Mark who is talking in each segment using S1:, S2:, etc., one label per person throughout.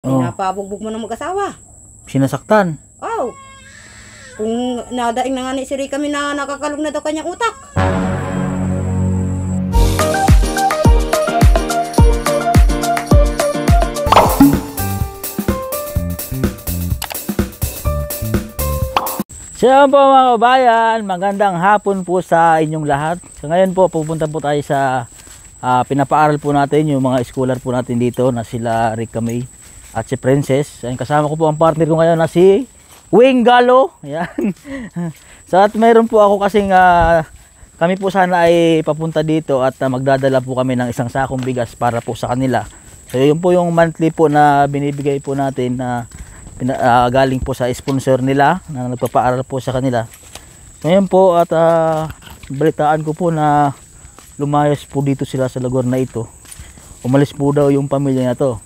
S1: Oh,
S2: Pinapabugbog mo ng mag-asawa.
S1: sinasaktan.
S2: Oh, kung nadaing na nga ni Siri kami na nakakalog na daw kanyang utak.
S1: Siya po mga kabayan, magandang hapon po sa inyong lahat. So ngayon po pupunta po tayo sa pinapaaral po natin yung mga scholar po natin dito na sila Rica May at si Princess. Ayun, kasama ko po ang partner ko ngayon na si Wing Galo. Ayan. So at mayroon po ako kasing kami po sana ay papunta dito at magdadala po kami ng isang sakong bigas para po sa kanila. So yun po yung monthly po na binibigay po natin na galing po sa sponsor nila na nagpapaaral po sa kanila. Ngayon po at balitaan ko po na lumayas po dito sila sa lugar na ito. Umalis po daw yung pamilya na to.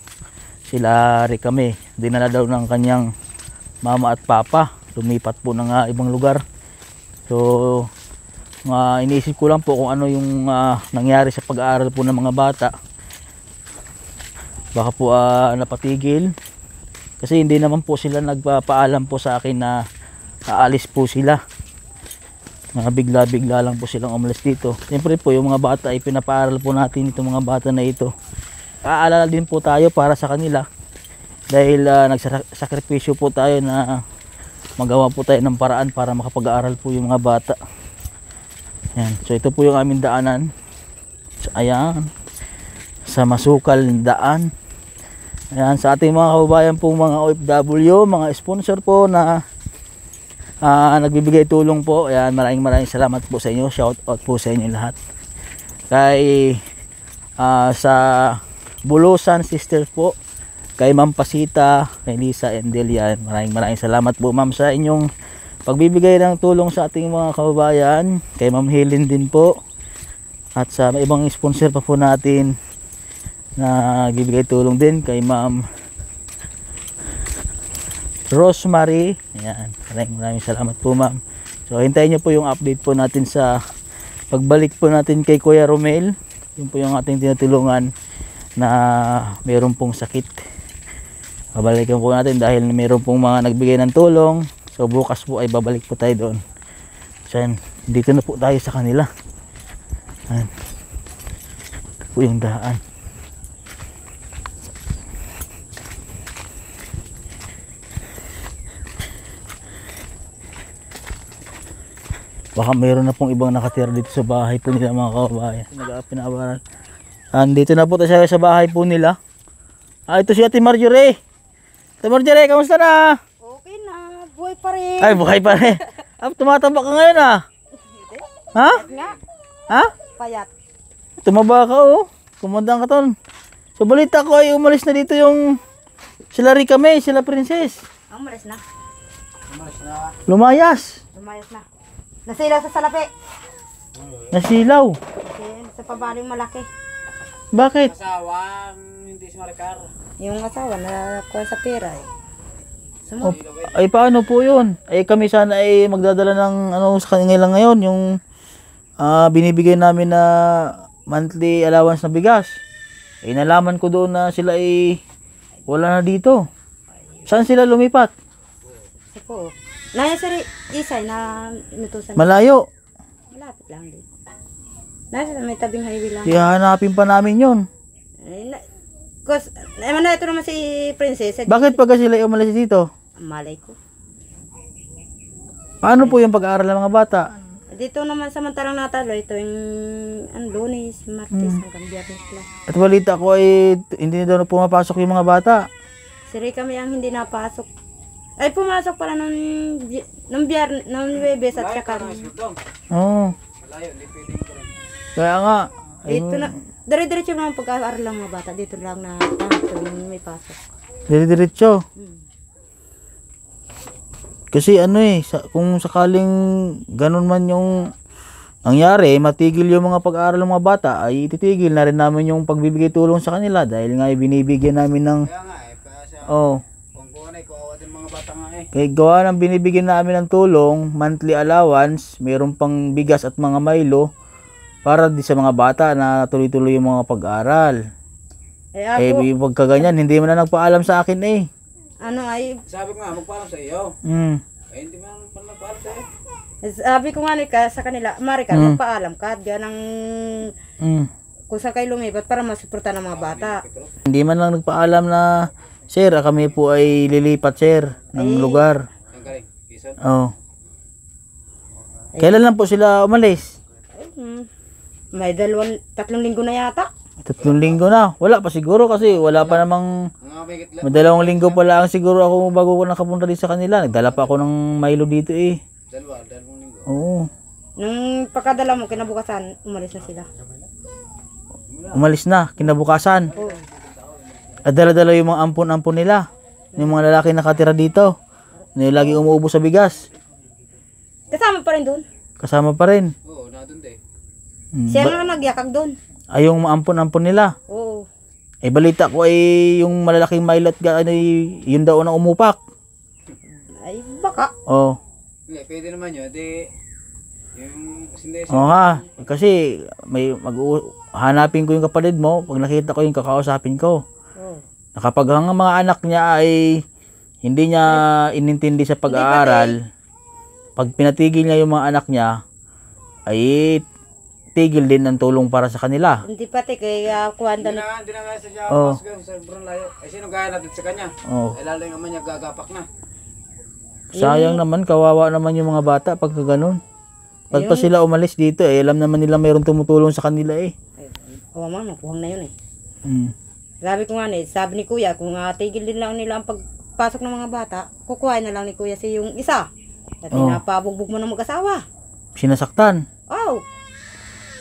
S1: Sila Rica May, dinala daw ng kanyang mama at papa. Lumipat po ng ibang lugar. So iniisip ko lang po kung ano yung nangyari sa pag-aaral po ng mga bata. Baka po napatigil. Kasi hindi naman po sila nagpapaalam po sa akin na aalis po sila. Bigla-bigla lang po silang umalis dito. Siyempre po yung mga bata ay pinapaaral po natin itong mga bata na ito. Aalala din po tayo para sa kanila. Dahil nagsakripisyo po tayo na magawa po tayo ng paraan para makapag-aaral po yung mga bata. Yan. So ito po yung aming daanan. So, ayan. Sa masukal daan. Ayan, sa ating mga kababayan po, mga OFW, mga sponsor po na nagbibigay tulong po. Ayan, maraming salamat po sa inyo. Shout out po sa inyo lahat. Kay sa Bulusan Sister po, kay Ma'am Pasita, kay Lisa and Delian, maraming salamat po ma'am sa inyong pagbibigay ng tulong sa ating mga kababayan. Kay Ma'am Helen din po. At sa ibang sponsor pa po natin na bibigay tulong din kay Ma'am Rosemary. Ayan, maraming salamat po ma'am. So hintayin nyo po yung update po natin sa pagbalik po natin kay Kuya Romel. Yun po yung ating tinutulungan na mayroon pong sakit. Babalikan po natin dahil mayroon pong mga nagbigay ng tulong. So bukas po ay babalik po tayo doon. So yan, dito na po tayo sa kanila. Ayan. Ito po yung daan. Baka mayroon na pong ibang nakatira dito sa bahay po nila mga kababayan. Pinaabaran. Dito na po tayo sa bahay po nila. Ito si Ate Marjorie. Ate Marjorie, kamusta na?
S2: Okay na, buhay pa rin.
S1: Ay, buhay pa rin. Tumataba ka ngayon Ha?
S2: Nga,
S1: Ha?
S2: payat.
S1: Tumaba ka Kumandang ka ton. So balita ko ay umalis na dito yung sila Rica May, sila Princess.
S2: Umalis na.
S1: Lumayas.
S2: Lumayas na. Nasilaw sa salapi.
S1: Nasilaw.
S2: Kasi sa pabaling malaki.
S1: Bakit?
S3: Asawang hindi si Maricar.
S2: Yung asawa na kuha sa pera eh.
S1: Ay paano po yun? Ay kami sana ay magdadala ng sa kanila ngayon, yung binibigay namin na monthly allowance na bigas. Ay nalaman ko doon na sila ay wala na dito. Saan sila lumipat?
S2: Kasi po. Naya sa Isay na inutusan.
S1: Malayo.
S2: Malapit lang din. Nasa may tabing highway lang.
S1: Hanapin pa namin yun.
S2: Cause, ito naman si Princess.
S1: Bakit pag sila ay umalis dito?
S2: Malay ko.
S1: Paano po yung pag-aaral ng mga bata?
S2: Dito naman samantalang natalo, ito yung Lunes, Martes, hanggang Biyernes lang.
S1: At balita ko ay hindi na daw pumapasok yung mga bata.
S2: Si Rica May ang hindi napasok. Ay, pumasok pala nung Biyernes, nung Webes at saka
S1: Oo. Kaya nga.
S2: dito na, dire-diretso naman pag-aaral lang mga bata. Dito lang na tuwing may pasok.
S1: Dire-diretso. Kasi kung sakaling ganun man yung nangyari, matigil yung mga pag-aaral ng mga bata, ay titigil na rin namin yung pagbibigay tulong sa kanila dahil nga binibigyan namin ng
S3: Kaya nga kung kuha na kuha din mga bata nga
S1: kaya gawa ng binibigyan namin ng tulong, monthly allowance, mayroon pang bigas at mga Milo para di sa mga bata na tuloy-tuloy yung mga pag-aaral.
S2: Eh ako,
S1: pagka ganyan, hindi mo na nagpaalam sa akin eh.
S2: ano ay,
S3: Sabi ko nga, magpaalam sa iyo.
S1: Mm.
S3: Ay, hindi man nagpaalam sa iyo.
S2: sabi ko nga ni ka sa kanila, Marika, magpaalam ka, diyan ang
S1: Mm.
S2: kung saan kayo lumipat para masuporta ng mga bata.
S1: Hindi man lang nagpaalam na, sir, kami po ay lilipat, sir, ng lugar.
S3: Ang galing. Quezon.
S1: Oh. Kailan lang po sila umalis?
S2: May 3 linggo na yata.
S1: 3 linggo na. Wala pa siguro kasi wala pa namang
S3: Mga may gitla.
S1: 2 linggo pa lang siguro ako bago ko nakapunta din sa kanila. Nagdala pa ako ng Milo dito eh.
S3: Dalawang linggo.
S1: Oo.
S2: Nung pagkadala mo, kinabukasan, umalis na sila.
S1: Umalis na, kinabukasan.
S2: Oo.
S1: At dala-dala yung mga ampon-ampon nila. Yung mga lalaki nakatira dito. Na lagi umuubo sa bigas.
S2: Kasama pa rin doon.
S1: Kasama pa rin.
S3: Oo, nandun din.
S2: Siya nga nagyakag doon.
S1: Ay yung mga ampon-ampon nila.
S2: Oo.
S1: Eh balita ko ay yung malalaking Milo at yun daw ang umupak.
S2: Ay, baka.
S1: Oh.
S3: Hindi, pwede naman yun. Di, yung sindesa.
S1: Oo nga. Kasi hanapin ko yung kapatid mo. Pag nakita ko yung kakausapin ko.
S2: Oo.
S1: Nakapag ang mga anak niya ay hindi niya inintindi sa pag-aaral, pag pinatigil niya yung mga anak niya, ay tigil din ng tulong para sa kanila.
S2: Hindi pati kaya kuwanda
S3: Hindi
S2: na.
S3: na nga siya
S1: Oo.
S3: pasok sa sobrang layo. Ay, sino gaya natin sa kanya?
S1: Oh.
S3: Ay, lalo yung ama niya gagapak na.
S1: Sayang naman, kawawa naman yung mga bata pagka ganun. Pag pa sila umalis dito, eh, alam naman nila mayroong tumutulong sa kanila eh.
S2: Oo, mama, kuhang na yun eh.
S1: Mm.
S2: Sabi ko nga sabi ni kuya, kung tigil din lang nila ang pagpasok ng mga bata, kukuhain na lang ni kuya si yung isa. At pinapabugbog mo ng mag-asawa.
S1: Sinasaktan.
S2: Oh,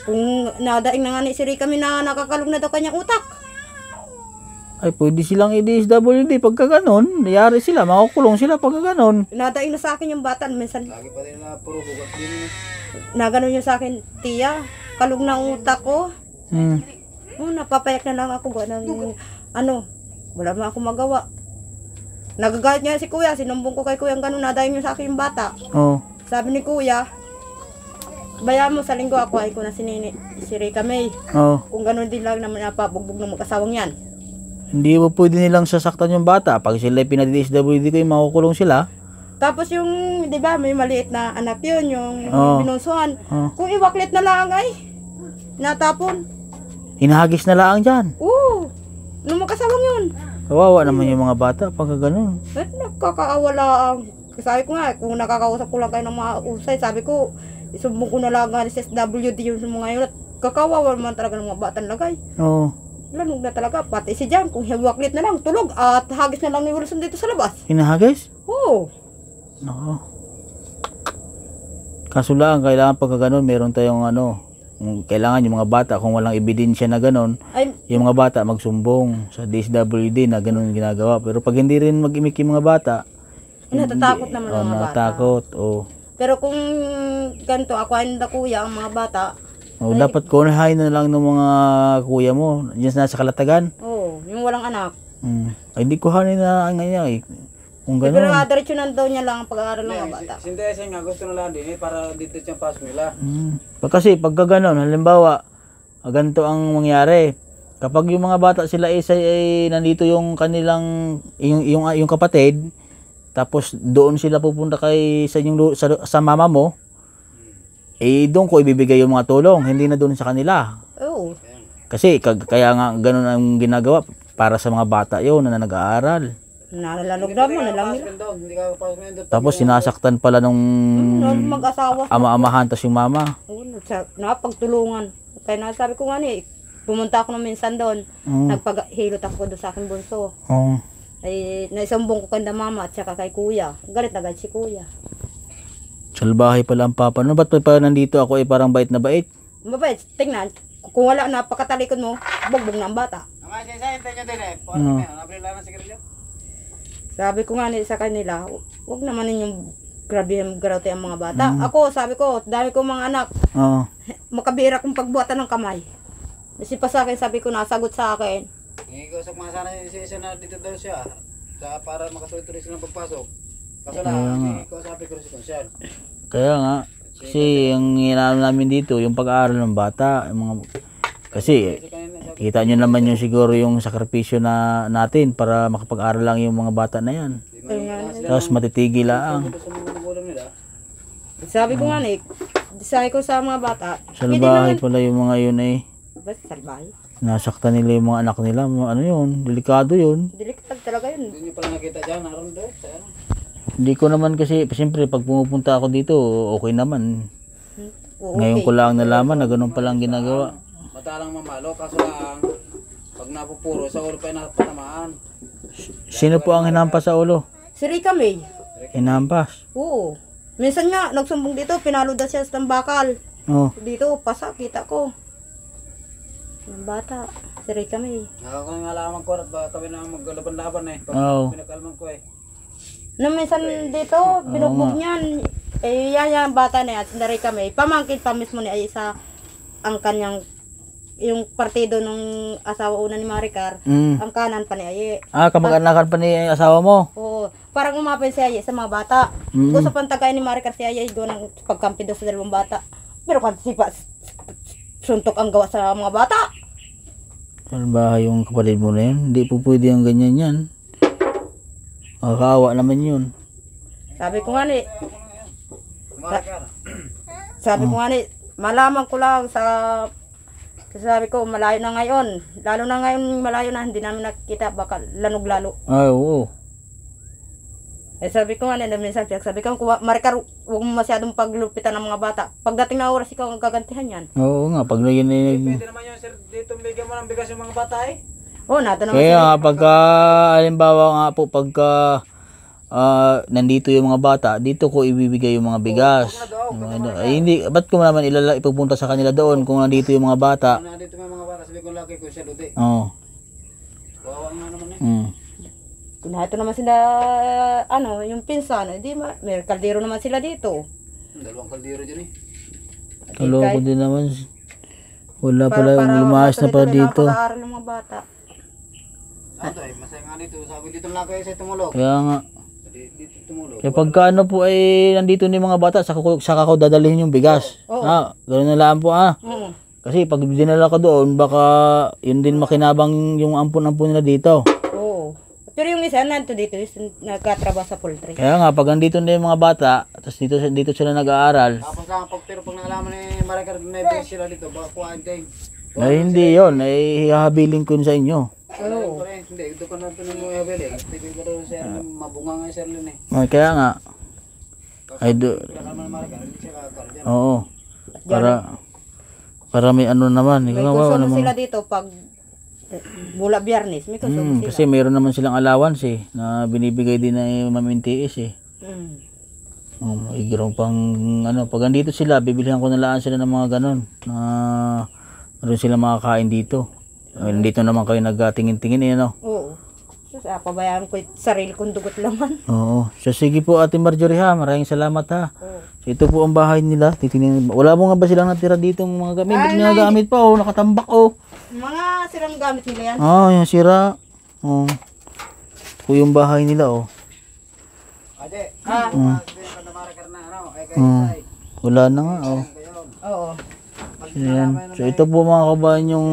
S2: kung nadaing na nga ni Siri kami na nakakalog na daw kanyang utak.
S1: Ay, pwede silang i-DSWD pagka ganun. Nayari sila, makukulong sila pagka ganun.
S2: Nadaing na sa akin yung bata, minsan
S3: Lagi pa din na puro bugat din.
S2: naganon yung sa akin, tiya, kalog na ang utak ko.
S1: Mm.
S2: Napapayak na lang ako ng wala man ako magawa. Nagagalit niya si kuya, sinumbong ko kay kuya ang gano'n, nadaing niyo sa akin yung bata.
S1: Oh.
S2: Sabi ni kuya, bayaan mo sa linggo ako ay ko na si Rika May.
S1: Oh.
S2: Kung gano'n din lang naman napabugbog ng mag-asawang yan.
S1: Hindi mo pwede nilang sasaktan yung bata. Pag sila pinadi-DSWD ko, makukulong sila.
S2: Tapos yung, di ba, may maliit na anak yun, yung binunsuhan.
S1: Oh.
S2: Kung iwaklit na lang ay, natapon.
S1: Hinahagis na lang dyan.
S2: Oo, nung mag-asawang yun.
S1: Kawawa naman yung mga bata pagka ganun.
S2: At nakakaawa lang. Sabi ko nga, kung nakakausap ko lang kayo ng mga usay, sabi ko, isumbong ko na lang nga sa SWD yung mga yun. At kakawawa naman talaga ng mga batang lagay.
S1: Oo.
S2: Lanog na talaga, pati si Jan, kung hiwaklit na lang, tulog at hagis na lang ni Wilson dito sa labas.
S1: Hinahagis?
S2: Oo.
S1: Nako. Kaso lang, kailangan pagka ganun, meron tayong kailangan yung mga bata, kung walang ebidensya na ganun,
S2: Ay,
S1: yung mga bata magsumbong sa DSWD na ganun ginagawa. Pero pag hindi rin mag-imik yung mga bata,
S2: natatakot naman ang mga bata.
S1: natatakot. Oh.
S2: Pero kung ganito, ako ay nanda kuya, ang mga bata,
S1: Oh, dapat kunahin na lang ng mga kuya mo, diyan nasa Kalatagan.
S2: oo, yung walang anak.
S1: Ay, hindi kuhanin na ang ganyan eh. Kung
S2: Pero
S1: ganun.
S2: diretso na daw niya lang ang pag-aaral ng mga bata.
S3: Sindesa nga gusto na lang din para dito siyang pasok nila.
S1: Kasi pagka ganun, halimbawa, ganito ang mangyari. Kapag yung mga bata sila ay nandito yung kanilang yung kapatid, tapos doon sila pupunta sa mama mo, doon ko ibibigay yung mga tulong, hindi na doon sa kanila.
S2: Oo.
S1: Kasi kaya nga ganun ang ginagawa para sa mga bata yun na nag-aaral.
S2: Nalanog na mo na lang nila.
S3: Hindi ka pasok na doon.
S1: Tapos sinasaktan pala nung
S2: Mag-asawa.
S1: ama-amahan tas yung mama.
S2: Oo, napagtulungan. Kaya nasabi ko nga pumunta ako ng minsan doon. Nagpaghilot ako doon sa aking bunso.
S1: Oo.
S2: Ay, naisumbong ko kanda mama at saka kay kuya. Galit na galit si kuya.
S1: Salbahay pala ang papa. No, ba't pa nandito ako parang bait na bait?
S2: Mabait, tingnan. Kung wala na, pagkatalikod mo, bugbog na ang bata.
S3: Ang sisa, hintay nyo din eh. Paano na, nabili lang ng sigarilyo.
S2: Sabi ko nga sa kanila, huwag naman ninyong grabe garauti ang mga bata. Ako, sabi ko, dami kong mga anak.
S1: Oo.
S2: Makabira kong pagbuatan ng kamay. Kasi pa sa akin, sabi ko, nasagot sa akin.
S3: Ikausap mga sana si isa na dito daw siya. Para makatuloy-tuloy sila ng pagpasok. Kaso lang, ikausapin ko rin si Konsyal.
S1: Kaya nga, kasi ang inaano namin dito, yung pag-aaral ng bata, yung mga, kasi Kita nyo naman yung siguro yung sakripisyo na natin para makapag-aral lang yung mga bata na yan. Tapos matitigil lang.
S3: Gusto mo magulang nila.
S2: Sabi ko nga sabi ko sa mga bata,
S1: Salbahe pala yung mga yun eh.
S2: basta salbahe.
S1: Nasaktan nila yung mga anak nila. Ano yun? Delikado yun.
S2: Delikatag talaga yun.
S3: Hindi nyo pala nakita dyan, naroon doon.
S1: Hindi ko naman kasi, siyempre pag pumupunta ako dito, okay naman.
S2: Oo,
S1: Ngayon ko lang nalaman na ganun palang ginagawa.
S3: Matalang mamalo, kaso lang, pag napupuro, sa ulo pa yung napatamaan.
S1: Sino po ang hinampas sa ulo?
S2: Si Rika May.
S1: Hinampas.
S2: Oo. Minsan nga, nagsumbong dito, pinalo daw siya sa tambakal.
S1: Oh.
S2: Dito, pasa, kita ko. Yung bata, si Rika May.
S3: Nakakangalaman ko at baka kami na maglalaban-laban eh. Pag
S1: Oo.
S3: pinakalman ko eh.
S2: Nung minsan dito, binugbog niyan. Eh, yan bata na yan, si Rika May. Pamangkin pa mismo ni ay sa ang kanyang yung partido nung asawa una ni Maricar, ang kanan pa ni Aye.
S1: Kamag-anakan pa ni asawa mo?
S2: Oo. Parang umapin si Aye sa mga bata. Gusto pang tagay ni Maricar si Aye, doon ang pagkampi daw sa dalawang bata. Pero kasi suntok ang gawa sa mga bata.
S1: Salbahe yung kapatid mo na yun. Hindi po pwede ang ganyan yan. Makakaawa naman yun.
S2: Sabi ko nga ni,
S3: Maricar.
S2: sabi ko nga ni, malaman ko lang sabi ko, malayo na ngayon. Lalo na ngayon, malayo na, hindi namin nakikita, baka lanog lalo.
S1: Ay, oo.
S2: Eh sabi ko nga nila minsan, sabi ko, Maricar, huwag mo masyadong paglupitan ng mga bata. Pagdating na oras, ikaw ang gagantihan yan.
S1: Oo nga, pag naging...
S3: Pwede naman yun, sir, dito bigyan mo ng bigas yung mga bata eh.
S2: Oo, nato naman
S1: Kaya nga, pagka, halimbawa nga po, pagka nandito yung mga bata, dito ko ibibigay yung mga bigas. Ay, hindi, ba't ko naman ipupunta sa kanila doon kung nandito yung mga bata?
S3: Kung nandito may mga bata, sabi ko laki ko siya luti.
S1: Oo.
S3: Kawawa nga naman eh.
S2: Nato naman sila, yung pinsan, may kaldero naman sila dito.
S3: Dalawang kaldero dyan eh.
S1: Kaloko din naman. Wala pala, lumayas na pala dito.
S2: Para ng mga bata.
S3: Ano eh, masaya nga dito. Sabi dito lang kayo sa tumulog.
S1: Kaya nga.
S3: Dito tumulog.
S1: Kaya pagka ano po ay nandito ni mga bata, saka ko dadalhin yung bigas. Ganoon na lang po
S2: Oo.
S1: Kasi pag dinala ka doon, baka yun din makinabang yung ampun-ampun nila dito.
S2: Oo. Pero yung isa nanto dito, nagkatrabaho sa poultry.
S1: Kaya nga, pag nandito na yung mga bata, tapos dito sila nag-aaral,
S3: Tapos lang, pero pag nalaman ni Maricar na may sila dito, baka kuhaan din.
S1: ay hindi yun, ay hahabilin ko yun sa inyo.
S3: Oo. Hindi, ito ko na ito ng mga beli. Tigil ko doon sir, mabunga nga sir Lin eh.
S1: Ay, kaya nga, ay
S3: Pinakaman ni Maricar, hindi siya kakar dyan.
S1: oo, para may ano naman,
S2: May
S1: ikaw
S2: konsumo
S1: naman.
S2: sila dito pag mula Biyernes, may konsumo sila.
S1: Kasi mayroon naman silang allowance na binibigay din ng mamintiis Igirong pang pag andito sila, bibilihan ko na lang sila ng mga ganon na meron sila makakain dito. Nandito naman kayo nagtingin-tingin
S2: Oo. Pabayaan ko yung sarili kong dugot laman.
S1: Oo. So sige po Ate Marjorie ha, maraming salamat ha.
S2: Oo.
S1: So, ito po ang bahay nila. Titingnan. Wala mo nga ba silang natira dito ng mga gamit? May mga gamit pa nakatambak
S2: Mga sirang gamit nila yan.
S1: yung sira. Ito po yung bahay nila
S3: Ate, na Maricar na ano, ay kayo ay.
S1: Wala na nga
S2: Oo.
S1: Ayan. So ito po mga kabayan yung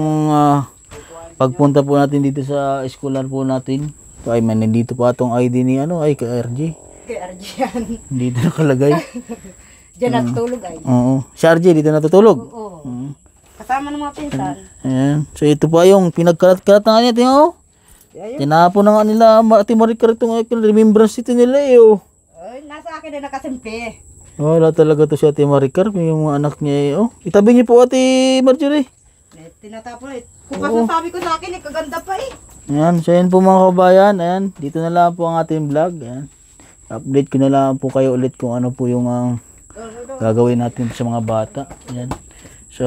S1: pagpunta po natin dito sa eskular po natin. So ay nandito po atong ID ni ay kay RG.
S2: Kay RG yan.
S1: Dito nakalagay.
S2: Diyan natutulog ay.
S1: Oo. Si RG dito natutulog.
S2: Oo. Kasama ng mga pinsan.
S1: Ayan. So ito po yung pinagkalat-kalat na kanya. Tingnan Tinapon na nga nila Ate Maricar itong remembrance ito nila
S2: Ay, nasa akin na nakasimpi.
S1: Wala talaga to si Ate Maricar. Yung mga anak niya Itabi niyo po Ate Marjorie.
S2: Tinatapon Kung kasasabi ko sa akin kaganda pa
S1: Ayan, so yan po mga kabayan. Ayan, dito na lang po ang ating vlog. Ayan. Update ko na lang po kayo ulit kung ano po yung gagawin natin sa mga bata. Ayan. So,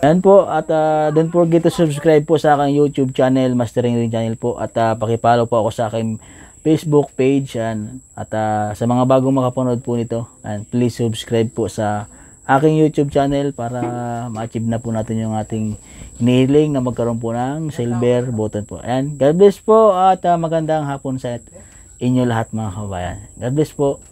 S1: ayan po. At don't forget to subscribe po sa aking YouTube channel, Mastering Ring Channel po. At pakipollow po ako sa aking Facebook page. Ayan. At sa mga bagong makapanood po nito, and please subscribe po sa aking YouTube channel para ma-achieve na po natin yung ating hinihiling na magkaroon po ng silver button po. Ayan. God bless po at magandang hapon sa inyo lahat mga kabayan. God bless po.